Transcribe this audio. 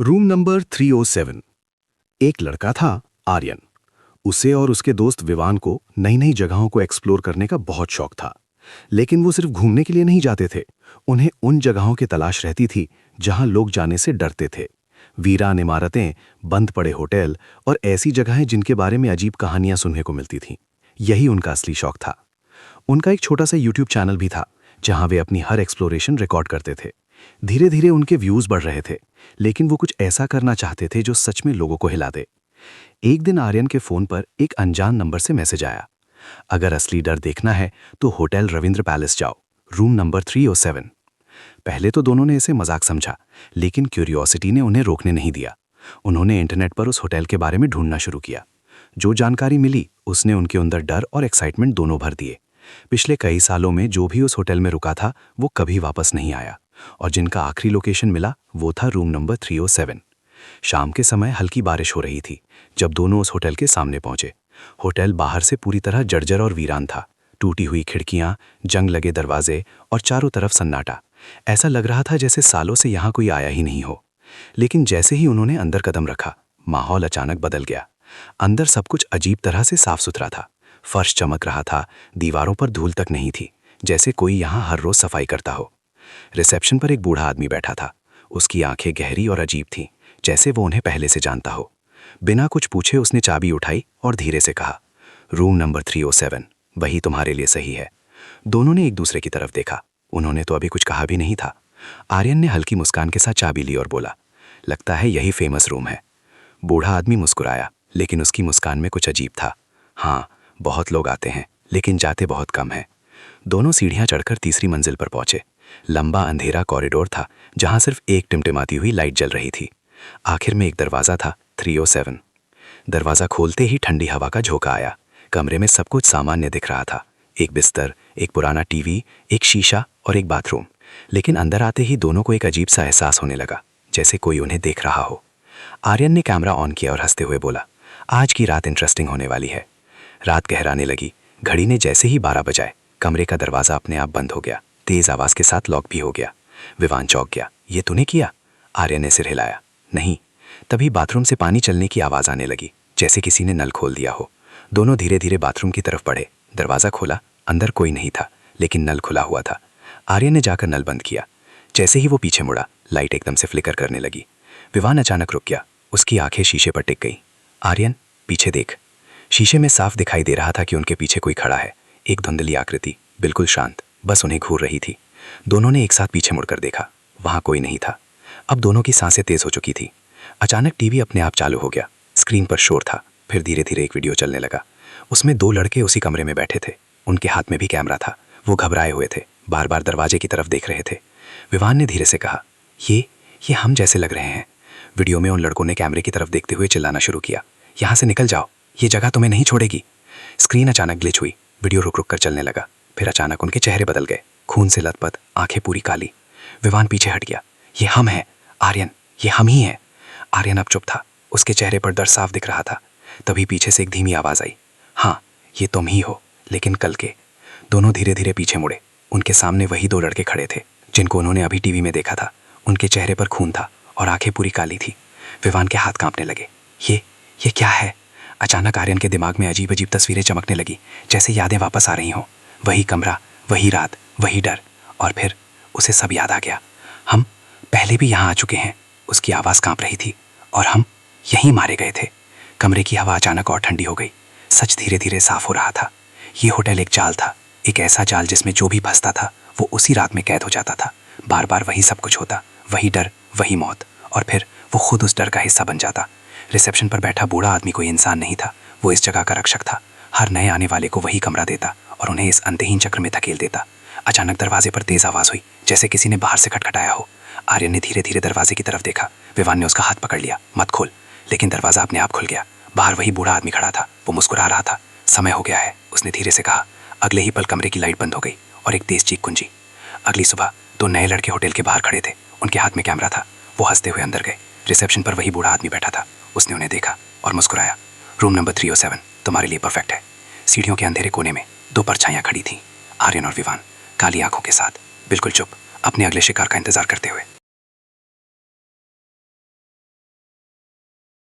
Room number 307। एक लड़का था, आर्यन। उसे और उसके दोस्त विवान को नई नई जगहों को एक्सप्लोर करने का बहुत शौक था। लेकिन वो सिर्फ घूमने के लिए नहीं जाते थे। उन्हें उन जगहों की तलाश रहती थी जहां लोग जाने से डरते थे। वीरान इमारतें, बंद पड़े होटल और ऐसी जगहें जिनके बारे में अजीब कहानियां सुनने को मिलती थीं। यही उनका असली शौक था। उनका एक छोटा सा यूट्यूब चैनल भी था जहां वे अपनी हर एक्सप्लोरेशन रिकॉर्ड करते थे। धीरे धीरे उनके व्यूज बढ़ रहे थे, लेकिन वो कुछ ऐसा करना चाहते थे जो सच में लोगों को हिला दे। एक दिन आर्यन के फोन पर एक अनजान नंबर से मैसेज आया। अगर असली डर देखना है तो होटल रविंद्र पैलेस जाओ, रूम नंबर 307। पहले तो दोनों ने इसे मजाक समझा, लेकिन क्यूरियोसिटी ने उन्हें रोकने नहीं दिया। उन्होंने इंटरनेट पर उस होटल के बारे में ढूंढना शुरू किया। जो जानकारी मिली उसने उनके अंदर डर और एक्साइटमेंट दोनों भर दिए। पिछले कई सालों में जो भी उस होटल में रुका था वो कभी वापस नहीं आया, और जिनका आखिरी लोकेशन मिला वो था रूम नंबर 307। शाम के समय हल्की बारिश हो रही थी जब दोनों उस होटल के सामने पहुंचे। होटल बाहर से पूरी तरह जर्जर और वीरान था। टूटी हुई खिड़कियां, जंग लगे दरवाजे और चारों तरफ सन्नाटा। ऐसा लग रहा था जैसे सालों से यहां कोई आया ही नहीं हो। लेकिन जैसे ही उन्होंने अंदर कदम रखा, माहौल अचानक बदल गया। अंदर सब कुछ अजीब तरह से साफ सुथरा था। फर्श चमक रहा था, दीवारों पर धूल तक नहीं थी, जैसे कोई यहाँ हर रोज सफाई करता हो। रिसेप्शन पर एक बूढ़ा आदमी बैठा था। उसकी आंखें गहरी और अजीब थीं, जैसे वो उन्हें पहले से जानता हो। बिना कुछ पूछे उसने चाबी उठाई और धीरे से कहा, रूम नंबर 307, वही तुम्हारे लिए सही है। दोनों ने एक दूसरे की तरफ देखा। उन्होंने तो अभी कुछ कहा भी नहीं था। आर्यन ने हल्की मुस्कान के साथ चाबी ली और बोला, लगता है यही फेमस रूम है। बूढ़ा आदमी मुस्कुराया, लेकिन उसकी मुस्कान में कुछ अजीब था। हाँ, बहुत लोग आते हैं, लेकिन जाते बहुत कम हैं। दोनों सीढ़ियां चढ़कर तीसरी मंजिल पर पहुंचे। लंबा अंधेरा कॉरिडोर था जहां सिर्फ एक टिमटिमाती हुई लाइट जल रही थी। आखिर में एक दरवाजा था, 307। दरवाजा खोलते ही ठंडी हवा का झोंका आया। कमरे में सब कुछ सामान्य दिख रहा था। एक बिस्तर, एक पुराना टीवी, एक शीशा और एक बाथरूम। लेकिन अंदर आते ही दोनों को एक अजीब सा एहसास होने लगा, जैसे कोई उन्हें देख रहा हो। आर्यन ने कैमरा ऑन किया और हंसते हुए बोला, आज की रात इंटरेस्टिंग होने वाली है। रात गहराने लगी। घड़ी ने जैसे ही 12 बजाए, कमरे का दरवाजा अपने आप बंद हो गया। तेज आवाज के साथ लॉक भी हो गया। विवान चौंक गया। ये तूने किया? आर्यन ने सिर हिलाया। नहीं। तभी बाथरूम से पानी चलने की आवाज आने लगी, जैसे किसी ने नल खोल दिया हो। दोनों धीरे धीरे बाथरूम की तरफ बढ़े। दरवाजा खोला, अंदर कोई नहीं था, लेकिन नल खुला हुआ था। आर्यन ने जाकर नल बंद किया। जैसे ही वो पीछे मुड़ा, लाइट एकदम से फ्लिकर करने लगी। विवान अचानक रुक गया। उसकी आंखें शीशे पर टिक गई। आर्यन, पीछे देख। शीशे में साफ दिखाई दे रहा था कि उनके पीछे कोई खड़ा है। एक धुंधली आकृति, बिल्कुल शांत, बस उन्हें घूर रही थी। दोनों ने एक साथ पीछे मुड़कर देखा। वहां कोई नहीं था। अब दोनों की सांसें तेज हो चुकी थी। अचानक टीवी अपने आप चालू हो गया। स्क्रीन पर शोर था। फिर धीरे धीरे एक वीडियो चलने लगा। उसमें दो लड़के उसी कमरे में बैठे थे। उनके हाथ में भी कैमरा था। वो घबराए हुए थे, बार बार दरवाजे की तरफ देख रहे थे। विवान ने धीरे से कहा, ये हम जैसे लग रहे हैं। वीडियो में उन लड़कों ने कैमरे की तरफ देखते हुए चिल्लाना शुरू किया, यहाँ से निकल जाओ, ये जगह तुम्हें नहीं छोड़ेगी। स्क्रीन अचानक ग्लिच हुई। वीडियो रुक रुक कर चलने लगा। फिर अचानक उनके चेहरे बदल गए, खून से लथपथ, आंखें पूरी काली। विवान पीछे हट गया। ये हम हैं आर्यन, ये हम ही हैं। आर्यन अब चुप था। उसके चेहरे पर डर साफ दिख रहा था। तभी पीछे से एक धीमी आवाज आई, हाँ, ये तुम ही हो, लेकिन कल के। दोनों धीरे धीरे पीछे मुड़े। उनके सामने वही दो लड़के खड़े थे जिनको उन्होंने अभी टीवी में देखा था। उनके चेहरे पर खून था और आंखें पूरी काली थी। विवान के हाथ कांपने लगे। ये क्या है? अचानक आर्यन के दिमाग में अजीब अजीब तस्वीरें चमकने लगी, जैसे यादें वापस आ रही हों। वही कमरा, वही रात, वही डर। और फिर उसे सब याद आ गया। हम पहले भी यहाँ आ चुके हैं। उसकी आवाज़ कांप रही थी। और हम यहीं मारे गए थे। कमरे की हवा अचानक और ठंडी हो गई। सच धीरे धीरे साफ हो रहा था। ये होटल एक जाल था, एक ऐसा जाल जिसमें जो भी फंसता था वो उसी रात में कैद हो जाता था। बार बार वही सब कुछ होता, वही डर, वही मौत, और फिर वो खुद उस डर का हिस्सा बन जाता। रिसेप्शन पर बैठा बूढ़ा आदमी कोई इंसान नहीं था, वो इस जगह का रक्षक था। हर नए आने वाले को वही कमरा देता और उन्हें इस अंतहीन चक्र में धकेल देता। अचानक दरवाजे पर तेज आवाज हुई, जैसे किसी ने बाहर से खटखटाया हो। आर्यन ने धीरे धीरे दरवाजे की तरफ देखा। विवान ने उसका हाथ पकड़ लिया, मत खोल। लेकिन दरवाजा अपने आप खुल गया। बाहर वही बूढ़ा आदमी खड़ा था। वो मुस्कुरा रहा था। समय हो गया है, उसने धीरे से कहा। अगले ही पल कमरे की लाइट बंद हो गई और एक तेज चीख गुंजी। अगली सुबह दो नए लड़के होटल के बाहर खड़े थे। उनके हाथ में कैमरा था। वो हंसते हुए अंदर गए। रिसेप्शन पर वही बूढ़ा आदमी बैठा था। उसने उन्हें देखा और मुस्कुराया। रूम नंबर 307 तुम्हारे लिए परफेक्ट है। सीढ़ियों के अंधेरे कोने में दो परछाइयां खड़ी थीं, आर्यन और विवान, काली आंखों के साथ, बिल्कुल चुप, अपने अगले शिकार का इंतजार करते हुए।